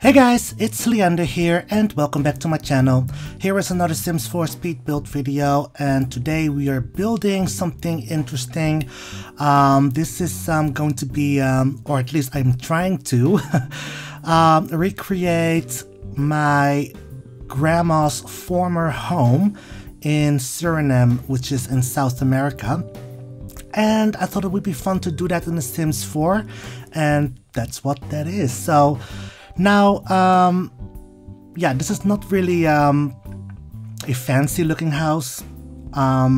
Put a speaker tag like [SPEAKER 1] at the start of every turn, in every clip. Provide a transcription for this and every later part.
[SPEAKER 1] Hey guys, it's Leander here and welcome back to my channel. Here is another Sims 4 speed build video, and today we are building something interesting. This is going to be, or at least I'm trying to, recreate my grandma's former home in Suriname, which is in South America. And I thought it would be fun to do that in The Sims 4, and that's what that is. So now, yeah, this is not really a fancy looking house. I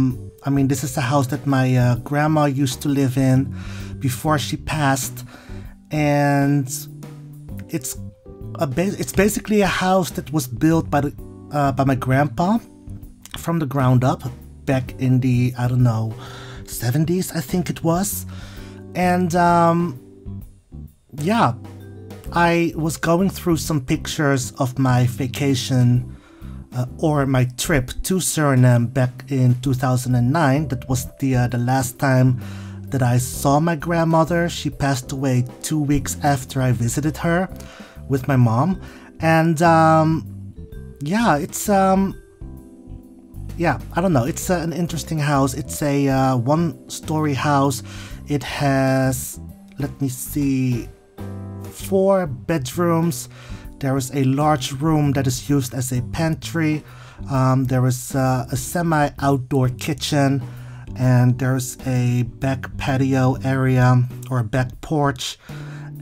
[SPEAKER 1] mean, this is a house that my grandma used to live in before she passed, and it's basically a house that was built by my grandpa from the ground up back in the, I don't know, 70s, I think it was. And yeah, I was going through some pictures of my vacation or my trip to Suriname back in 2009. That was the last time that I saw my grandmother. She passed away 2 weeks after I visited her with my mom. And yeah, it's yeah, I don't know, it's an interesting house. It's a one-story house. It has, let me see, 4 bedrooms. There is a large room that is used as a pantry. There is a semi-outdoor kitchen, and there's a back patio area or a back porch,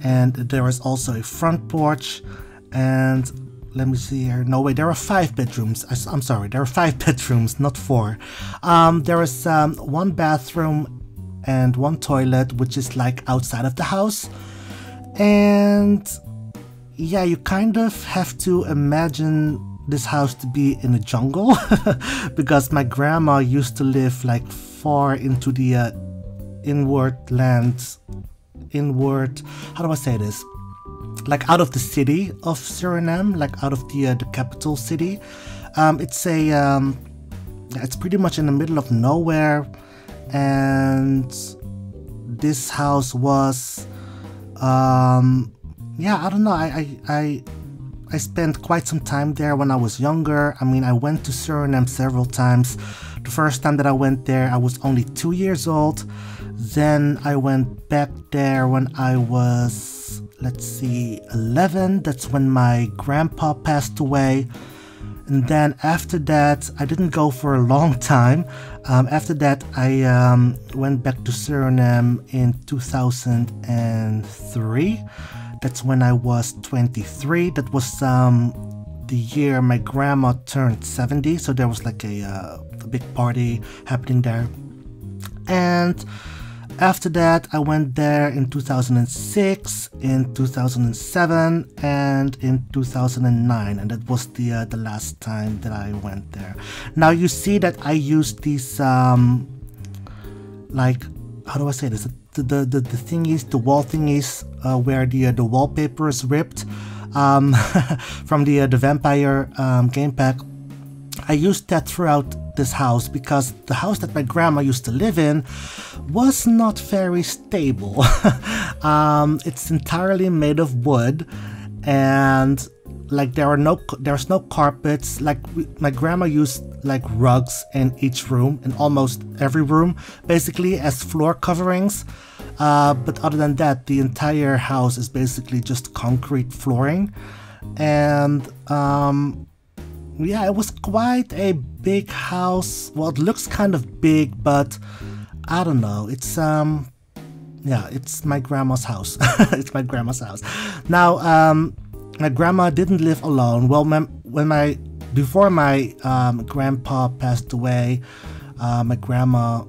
[SPEAKER 1] and there is also a front porch. And let me see here. No, wait, there are 5 bedrooms. I'm sorry, there are 5 bedrooms, not 4. There is 1 bathroom and 1 toilet, which is like outside of the house. And yeah, you kind of have to imagine this house to be in a jungle because my grandma used to live like far into the inward, how do I say this? Like out of the city of Suriname, like out of the capital city. It's pretty much in the middle of nowhere, and this house was yeah, I don't know, I spent quite some time there when I was younger. I mean, I went to Suriname several times. The first time that I went there, I was only 2 years old. Then I went back there when I was, let's see, 11. That's when my grandpa passed away. And then after that, I didn't go for a long time. After that, I went back to Suriname in 2003. That's when I was 23. That was the year my grandma turned 70. So there was like a big party happening there. And after that, I went there in 2006, in 2007, and in 2009, and that was the last time that I went there. Now you see that I used these like, how do I say this? The thingies, the wall thingies, where the wallpaper is ripped from the vampire game pack. I used that throughout this house because the house that my grandma used to live in was not very stable. It's entirely made of wood, and like there's no carpets. Like my grandma used like rugs in each room, in almost every room, basically as floor coverings. But other than that, the entire house is basically just concrete flooring. And yeah, it was quite a big house. Well, it looks kind of big, but I don't know. It's yeah, it's my grandma's house. It's my grandma's house. Now, my grandma didn't live alone. Well, before my grandpa passed away, my grandma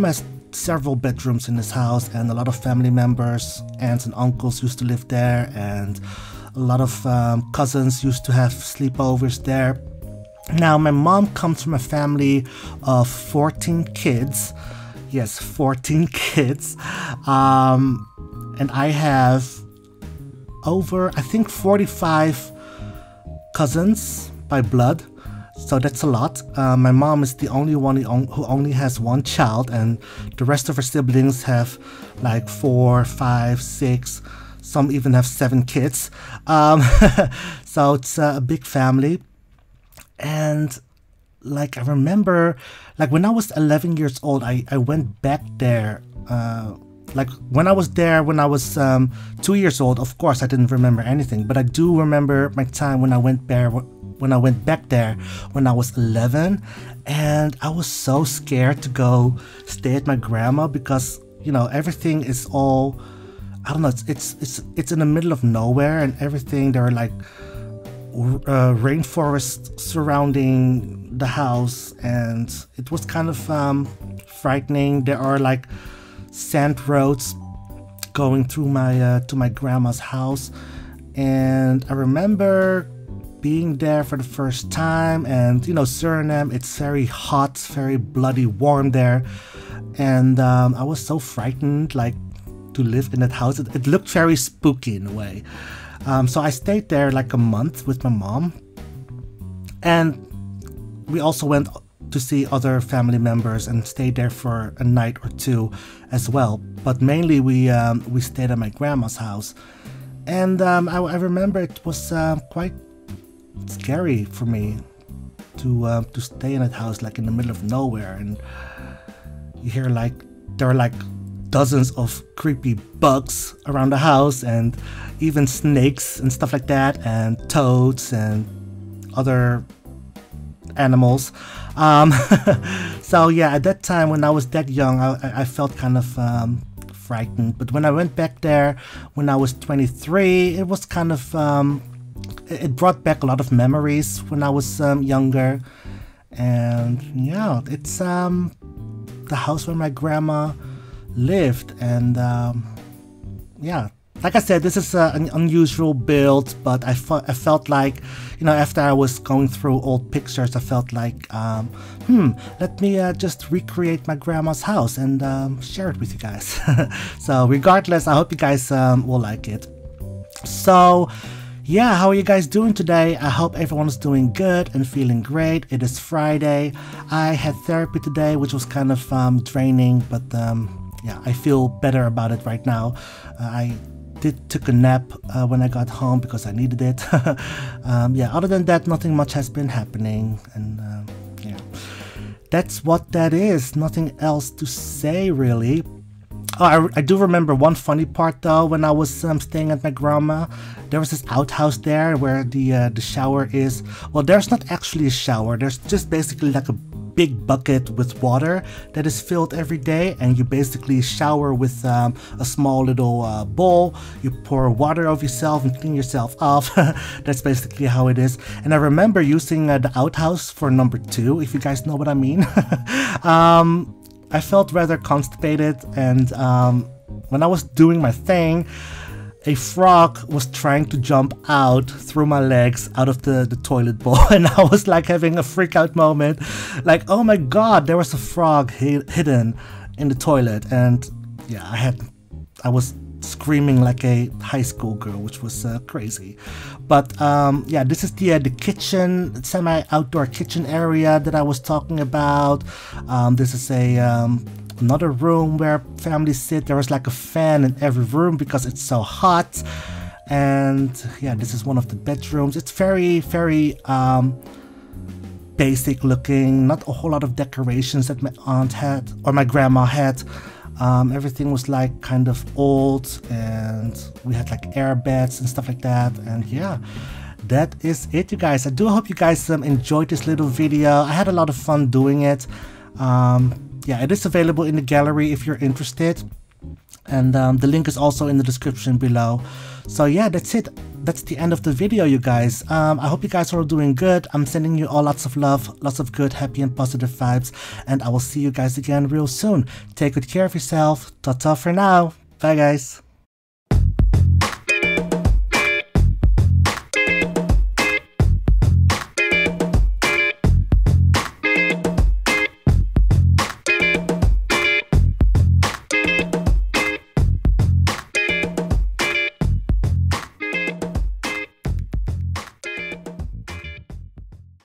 [SPEAKER 1] has several bedrooms in this house, and a lot of family members, aunts and uncles used to live there, and a lot of cousins used to have sleepovers there. Now, my mom comes from a family of 14 kids. Yes, 14 kids. And I have over, I think, 45 cousins by blood. So that's a lot. My mom is the only one who only has 1 child, and the rest of her siblings have like 4, 5, 6. some even have 7 kids. So it's a big family. And like I remember, like when I was 11 years old, I went back there. Like when I was there when I was 2 years old. Of course I didn't remember anything, but I do remember my time when I went back there when I was 11, and I was so scared to go stay at my grandma because, you know, everything is all, I don't know, it's in the middle of nowhere, and everything, there are like rainforests surrounding the house, and it was kind of frightening. There are like sand roads going through my to my grandma's house, and I remember being there for the first time. And you know, Suriname, it's very hot, very bloody warm there, and I was so frightened, like, to live in that house. It looked very spooky in a way. So I stayed there like a month with my mom, and we also went to see other family members and stayed there for a night or two as well. But mainly we stayed at my grandma's house, and I remember it was quite scary for me to stay in that house, like in the middle of nowhere, and you hear like there are like dozens of creepy bugs around the house, and even snakes and stuff like that, and toads and other animals. So yeah, at that time when I was that young, I felt kind of frightened. But when I went back there when I was 23, it was kind of it brought back a lot of memories when I was younger. And yeah, it's the house where my grandma lived. And yeah, like I said, this is an unusual build, but I felt like, you know, after I was going through old pictures, I felt like, let me just recreate my grandma's house and share it with you guys. So regardless, I hope you guys will like it. So yeah, how are you guys doing today? I hope everyone's doing good and feeling great. It is Friday. I had therapy today, which was kind of draining, but yeah, I feel better about it right now. I took a nap when I got home because I needed it. Yeah, other than that, nothing much has been happening, and yeah, that's what that is. Nothing else to say really. Oh, I do remember one funny part though. When I was staying at my grandma, there was this outhouse there where the shower is. Well, there's not actually a shower. There's just basically like a big bucket with water that is filled every day, and you basically shower with a small little bowl. You pour water over yourself and clean yourself off. That's basically how it is. And I remember using the outhouse for number 2, if you guys know what I mean. I felt rather constipated, and when I was doing my thing, a frog was trying to jump out through my legs out of the toilet bowl, and I was like having a freak out moment, like, oh my god, there was a frog hidden in the toilet. And yeah, I was screaming like a high school girl, which was crazy. But yeah, this is the kitchen, semi-outdoor kitchen area that I was talking about. This is another room where families sit. There was like a fan in every room because it's so hot. And yeah, this is one of the bedrooms. It's very, very basic looking, not a whole lot of decorations that my aunt had, or my grandma had. Everything was like kind of old, and we had like air beds and stuff like that. And yeah, that is it, you guys. I do hope you guys enjoyed this little video. I had a lot of fun doing it. Yeah, it is available in the gallery if you're interested, and the link is also in the description below. So yeah, that's it. That's the end of the video, you guys. I hope you guys are all doing good. I'm sending you all lots of love, lots of good, happy and positive vibes, and I will see you guys again real soon. Take good care of yourself. Ta-ta for now. Bye, guys.